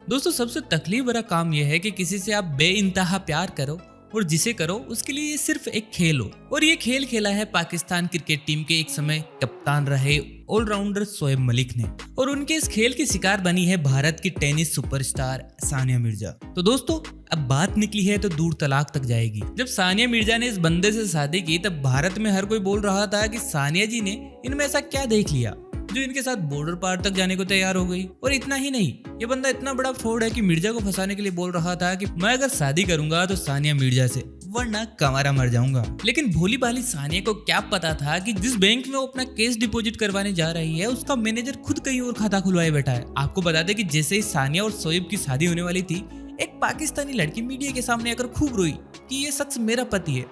दोस्तों सबसे तकलीफ भरा काम यह है कि किसी से आप बेइंतहा प्यार करो और जिसे करो उसके लिए ये सिर्फ एक खेल हो। और ये खेल खेला है पाकिस्तान क्रिकेट टीम के एक समय कप्तान रहे ऑलराउंडर शोएब मलिक ने, और उनके इस खेल की शिकार बनी है भारत की टेनिस सुपरस्टार सानिया मिर्जा। तो दोस्तों अब बात निकली है तो दूर तलाक तक जाएगी। जब सानिया मिर्जा ने इस बंदे से शादी की तब भारत में हर कोई बोल रहा था कि सानिया जी ने इनमें ऐसा क्या देख लिया जो इनके साथ बॉर्डर पार तक जाने को तैयार हो गई। और इतना ही नहीं, ये बंदा इतना बड़ा फ्रॉड है कि मिर्जा को फंसाने के लिए बोल रहा था कि मैं अगर शादी करूंगा तो सानिया मिर्जा से, वरना कमारा मर जाऊंगा। लेकिन भोली भाली सानिया को क्या पता था कि जिस बैंक में वो अपना केस डिपॉजिट करवाने जा रही है उसका मैनेजर खुद कहीं और खाता खुलवाए बैठा है। आपको बता दें कि जैसे ही सानिया और शोएब की शादी होने वाली थी, एक पाकिस्तानी लड़की मीडिया के सामने आकर खूब रोई कि ये शख्स मेरा पति है,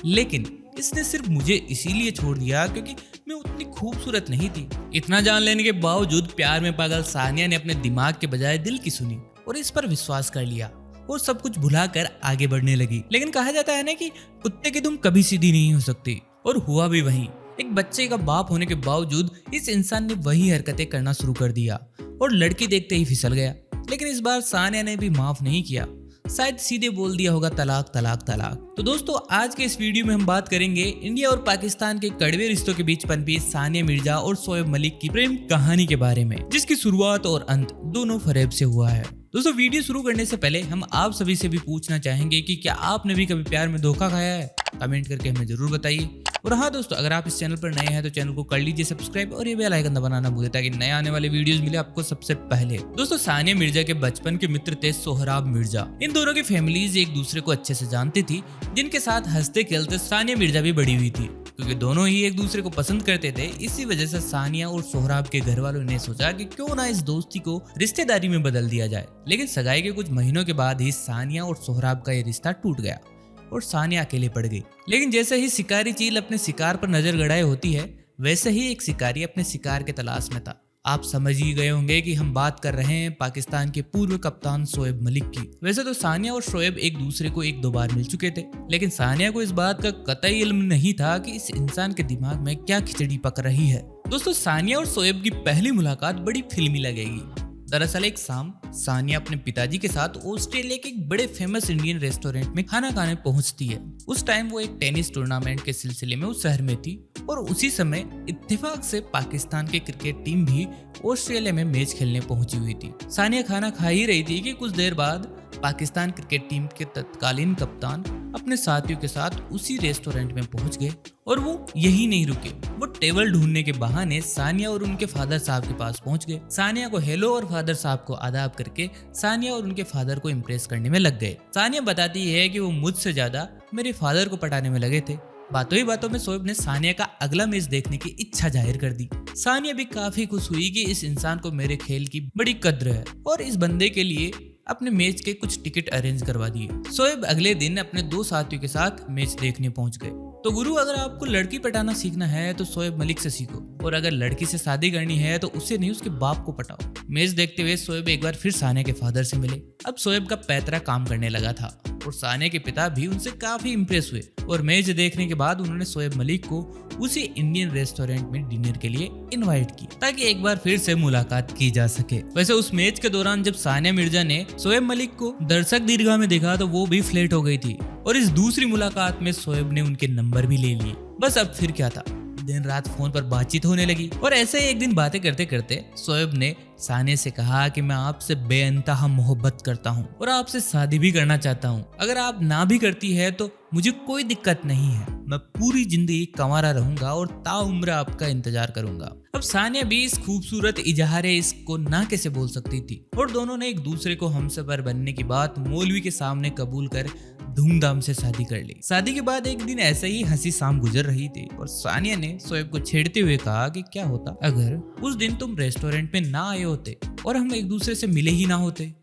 लेकिन इसने सिर्फ मुझे इसीलिए छोड़ दिया क्योंकि मैं उतनी खूबसूरत नहीं थी। इतना जान लेने के बावजूद प्यार में पागल सानिया ने अपने दिमाग के बजाय दिल की सुनी और इस पर विश्वास कर लिया और सब कुछ भुलाकर आगे बढ़ने लगी। लेकिन कहा जाता है ना कि कुत्ते की दुम कभी सीधी नहीं हो सकती, और हुआ भी वही। एक बच्चे का बाप होने के बावजूद इस इंसान ने वही हरकतें करना शुरू कर दिया और लड़की देखते ही फिसल गया। लेकिन इस बार सानिया ने भी माफ नहीं किया, शायद सीधे बोल दिया होगा तलाक तलाक तलाक। तो दोस्तों आज के इस वीडियो में हम बात करेंगे इंडिया और पाकिस्तान के कड़वे रिश्तों के बीच पनपी सानिया मिर्जा और शोएब मलिक की प्रेम कहानी के बारे में, जिसकी शुरुआत और अंत दोनों फरेब से हुआ है। दोस्तों वीडियो शुरू करने से पहले हम आप सभी से भी पूछना चाहेंगे कि क्या आपने भी कभी प्यार में धोखा खाया है? कमेंट करके हमें जरूर बताइए। और हाँ दोस्तों, अगर आप इस चैनल पर नए हैं तो चैनल को कर लीजिए सब्सक्राइब और ये बेल आइकन दबाना ना भूलें ताकि नए आने वाले वीडियोस मिले आपको सबसे पहले। दोस्तों सानिया मिर्जा के बचपन के मित्र थे सोहराब मिर्जा। इन दोनों की फैमिलीज एक दूसरे को अच्छे से जानती थी, जिनके साथ हंसते खेलते सानिया मिर्जा भी बड़ी हुई थी। क्योंकि दोनों ही एक दूसरे को पसंद करते थे, इसी वजह से सानिया और सोहराब के घर वालों ने सोचा कि क्यों ना इस दोस्ती को रिश्तेदारी में बदल दिया जाए। लेकिन सगाई के कुछ महीनों के बाद ही सानिया और सोहराब का ये रिश्ता टूट गया और सानिया अकेले पड़ गई। लेकिन जैसे ही शिकारी चील अपने शिकार पर नजर गड़ाए होती है, वैसे ही एक शिकारी अपने शिकार के तलाश में था। आप समझ ही गए होंगे कि हम बात कर रहे हैं पाकिस्तान के पूर्व कप्तान शोएब मलिक की। वैसे तो सानिया और शोएब एक दूसरे को एक दो बार मिल चुके थे, लेकिन सानिया को इस बात का कतई इल्म नहीं था कि इस इंसान के दिमाग में क्या खिचड़ी पक रही है। दोस्तों सानिया और शोएब की पहली मुलाकात बड़ी फिल्मी लगेगी। दरअसल एक शाम सानिया अपने पिताजी के साथ ऑस्ट्रेलिया के एक बड़े फेमस इंडियन रेस्टोरेंट में खाना खाने पहुंचती है। उस टाइम वो एक टेनिस टूर्नामेंट के सिलसिले में उस शहर में थी, और उसी समय इत्तेफाक से पाकिस्तान की क्रिकेट टीम भी ऑस्ट्रेलिया में मैच खेलने पहुंची हुई थी। सानिया खाना खा ही रही थी कि कुछ देर बाद पाकिस्तान क्रिकेट टीम के तत्कालीन कप्तान अपने साथियों के साथ उसी रेस्टोरेंट में पहुंच गए, और वो यही नहीं रुके, वो टेबल ढूंढने के बहाने सानिया और उनके फादर साहब के पास पहुंच गए। सानिया को हेलो और फादर साहब को आदाब करके सानिया और उनके फादर को इम्प्रेस करने में लग गए। सानिया बताती है कि वो मुझसे ज्यादा मेरे फादर को पटाने में लगे थे। बातों ही बातों में शोएब ने सानिया का अगला मैच देखने की इच्छा जाहिर कर दी। सानिया भी काफी खुश हुई कि इस इंसान को मेरे खेल की बड़ी कद्र है, और इस बंदे के लिए अपने मैच के कुछ टिकट अरेंज करवा दिए। शोएब अगले दिन अपने दो साथियों के साथ मैच देखने पहुंच गए। तो गुरु, अगर आपको लड़की पटाना सीखना है तो शोएब मलिक से सीखो, और अगर लड़की से शादी करनी है तो उसे नहीं उसके बाप को पटाओ। मैच देखते हुए शोएब एक बार फिर सानिया के फादर से मिले। अब शोएब का पैतरा काम करने लगा था और सानिया के पिता भी उनसे काफी इम्प्रेस हुए, और मैच देखने के बाद उन्होंने शोएब मलिक को उसी इंडियन रेस्टोरेंट में डिनर के लिए इनवाइट किया ताकि एक बार फिर से मुलाकात की जा सके। वैसे उस मैच के दौरान जब सानिया मिर्जा ने शोएब मलिक को दर्शक दीर्घा में देखा तो वो भी फ्लैट हो गई थी, और इस दूसरी मुलाकात में शोएब ने उनके नंबर भी ले लिए। बस अब फिर क्या था, दिन रात फोन पर बातचीत होने लगी। और ऐसे ही एक दिन बातें करते करते शोएब ने सानिया से कहा कि मैं आपसे बेअंतहा मोहब्बत करता हूँ और आपसे शादी भी करना चाहता हूँ। अगर आप ना भी करती है तो मुझे कोई दिक्कत नहीं है, मैं पूरी जिंदगी कंवारा रहूंगा और ताउम्र आपका इंतजार करूंगा। अब सानिया भी इस खूबसूरत इजहारे इसको ना कैसे बोल सकती थी, और दोनों ने एक दूसरे को हमसफर बनने की बात मौलवी के सामने कबूल कर धूमधाम से शादी कर ली। शादी के बाद एक दिन ऐसे ही हंसी शाम गुजर रही थी और सानिया ने शोएब को छेड़ते हुए कहा कि क्या होता अगर उस दिन तुम रेस्टोरेंट में ना आए होते और हम एक दूसरे से मिले ही ना होते,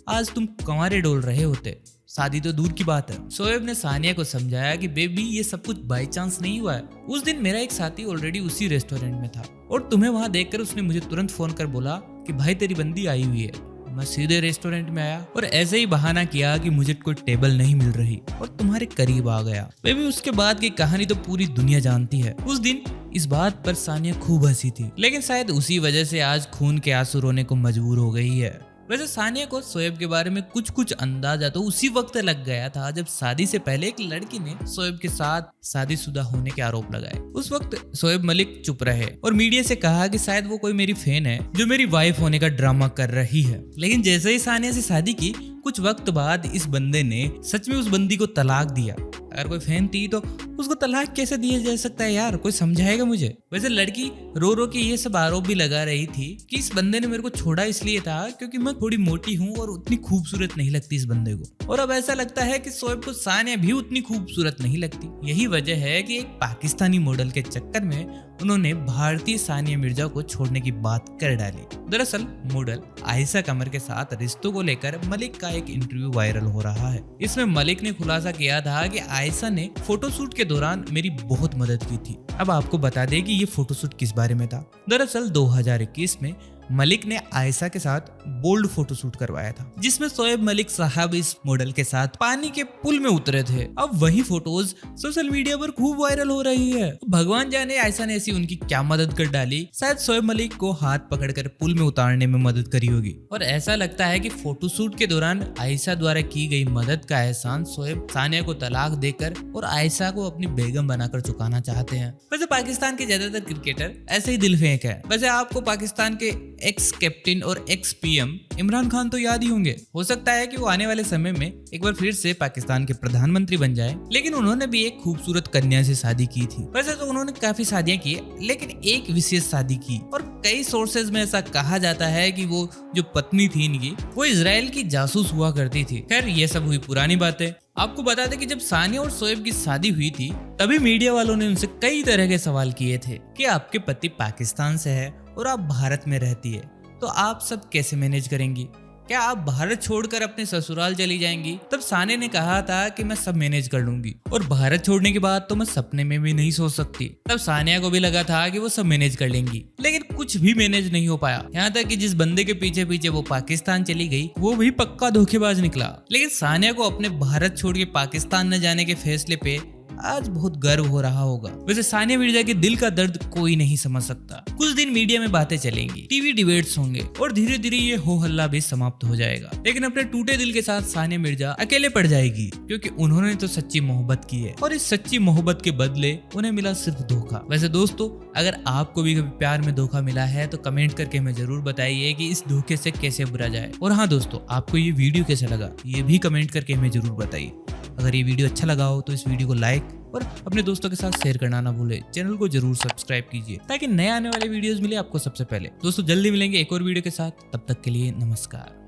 आज तुम कंवारे डोल रहे होते, शादी तो दूर की बात है। शोएब ने सानिया को समझाया कि बेबी ये सब कुछ बाई चांस नहीं हुआ है, उस दिन मेरा एक साथी ऑलरेडी उसी रेस्टोरेंट में था और तुम्हें वहां देखकर उसने मुझे तुरंत फोन कर बोला कि भाई तेरी बंदी आई हुई है। मैं सीधे रेस्टोरेंट में आया और ऐसे ही बहाना किया कि मुझे कोई टेबल नहीं मिल रही और तुम्हारे करीब आ गया। बेबी उसके बाद की कहानी तो पूरी दुनिया जानती है। उस दिन इस बात पर सानिया खूब हंसी थी, लेकिन शायद उसी वजह से आज खून के आंसू रोने को मजबूर हो गई है। वैसे सानिया को शोएब के बारे में कुछ कुछ अंदाजा तो उसी वक्त लग गया था जब शादी से पहले एक लड़की ने शोएब के साथ शादीशुदा होने के आरोप लगाए। उस वक्त शोएब मलिक चुप रहे और मीडिया से कहा कि शायद वो कोई मेरी फैन है जो मेरी वाइफ होने का ड्रामा कर रही है। लेकिन जैसे ही सानिया से शादी की कुछ वक्त बाद इस बंदे ने सच में उस बंदी को तलाक दिया। अगर कोई फैन थी तो उसको तलाक कैसे दिया जा सकता है यार, कोई समझाएगा मुझे। वैसे लड़की रो रो के ये सब आरोप भी लगा रही थी कि इस बंदे ने मेरे को छोड़ा इसलिए था क्योंकि मैं थोड़ी मोटी हूँ और उतनी खूबसूरत नहीं लगती इस बंदे को। और अब ऐसा लगता है कि शोएब को सानिया भी उतनी खूबसूरत नहीं लगती। यही वजह है कि एक पाकिस्तानी मॉडल के चक्कर में उन्होंने भारतीय सानिया मिर्जा को छोड़ने की बात कर डाली। दरअसल मॉडल आयशा कमर के साथ रिश्तों को लेकर मलिक का एक इंटरव्यू वायरल हो रहा है। इसमें मलिक ने खुलासा किया था कि आयशा ने फोटोशूट के दौरान मेरी बहुत मदद की थी। अब आपको बता दें कि ये फोटोशूट किस बारे में था। दरअसल 2021 में मलिक ने आयशा के साथ बोल्ड फोटोशूट करवाया था जिसमें शोएब मलिक साहब इस मॉडल के साथ पानी के पुल में उतरे थे। अब वही फोटोज सोशल मीडिया पर खूब वायरल हो रही है। भगवान जाने आयशा ने ऐसी उनकी क्या मदद कर डाली, शायद शोएब मलिक को हाथ पकड़कर पुल में उतारने में मदद करी होगी। और ऐसा लगता है कि फोटोशूट के दौरान आयशा द्वारा की गई मदद का एहसान शोएब सानिया को तलाक देकर और आयशा को अपनी बेगम बनाकर चुकाना चाहते हैं। वैसे पाकिस्तान के ज्यादातर क्रिकेटर ऐसे ही दिल फेंक है। वैसे आपको पाकिस्तान के एक्स कैप्टन और एक्स पीएम इमरान खान तो याद ही होंगे। हो सकता है कि वो आने वाले समय में एक बार फिर से पाकिस्तान के प्रधानमंत्री बन जाए, लेकिन उन्होंने भी एक खूबसूरत कन्या से शादी की थी। वैसे तो उन्होंने काफी शादियां की लेकिन एक विशेष शादी की और कई सोर्सेज में ऐसा कहा जाता है कि वो जो पत्नी थी इनकी वो इजराइल की जासूस हुआ करती थी। खैर ये सब हुई पुरानी बातें। आपको बता दें कि जब सानिया और शोएब की शादी हुई थी तभी मीडिया वालों ने उनसे कई तरह के सवाल किए थे कि आपके पति पाकिस्तान से है और आप भारत में रहती है, तो आप सब कैसे मैनेज करेंगी? क्या आप भारत छोड़कर अपने ससुराल चली जाएंगी? तब सानिया ने कहा था कि मैं सब मैनेज कर लूंगी और भारत छोड़ने के बाद तो मैं सपने में भी नहीं सोच सकती। तब सानिया को भी लगा था कि वो सब मैनेज कर लेंगी, लेकिन कुछ भी मैनेज नहीं हो पाया। यहाँ तक कि जिस बंदे के पीछे पीछे वो पाकिस्तान चली गई वो भी पक्का धोखेबाज निकला। लेकिन सानिया को अपने भारत छोड़ के पाकिस्तान न जाने के फैसले पे आज बहुत गर्व हो रहा होगा। वैसे सानिया मिर्जा के दिल का दर्द कोई नहीं समझ सकता। कुछ दिन मीडिया में बातें चलेंगी, टीवी डिबेट्स होंगे और धीरे धीरे ये हो हल्ला भी समाप्त हो जाएगा। लेकिन अपने टूटे दिल के साथ सानिया मिर्जा अकेले पड़ जाएगी क्योंकि उन्होंने तो सच्ची मोहब्बत की है और इस सच्ची मोहब्बत के बदले उन्हें मिला सिर्फ धोखा। वैसे दोस्तों, अगर आपको भी कभी प्यार में धोखा मिला है तो कमेंट करके हमें जरूर बताइए कि इस धोखे से कैसे बचा जाए। और हाँ दोस्तों, आपको ये वीडियो कैसा लगा ये भी कमेंट करके हमें जरूर बताइए। अगर ये वीडियो अच्छा लगा हो तो इस वीडियो को लाइक और अपने दोस्तों के साथ शेयर करना ना भूले। चैनल को जरूर सब्सक्राइब कीजिए ताकि नए आने वाले वीडियोस मिले आपको सबसे पहले। दोस्तों जल्दी मिलेंगे एक और वीडियो के साथ, तब तक के लिए नमस्कार।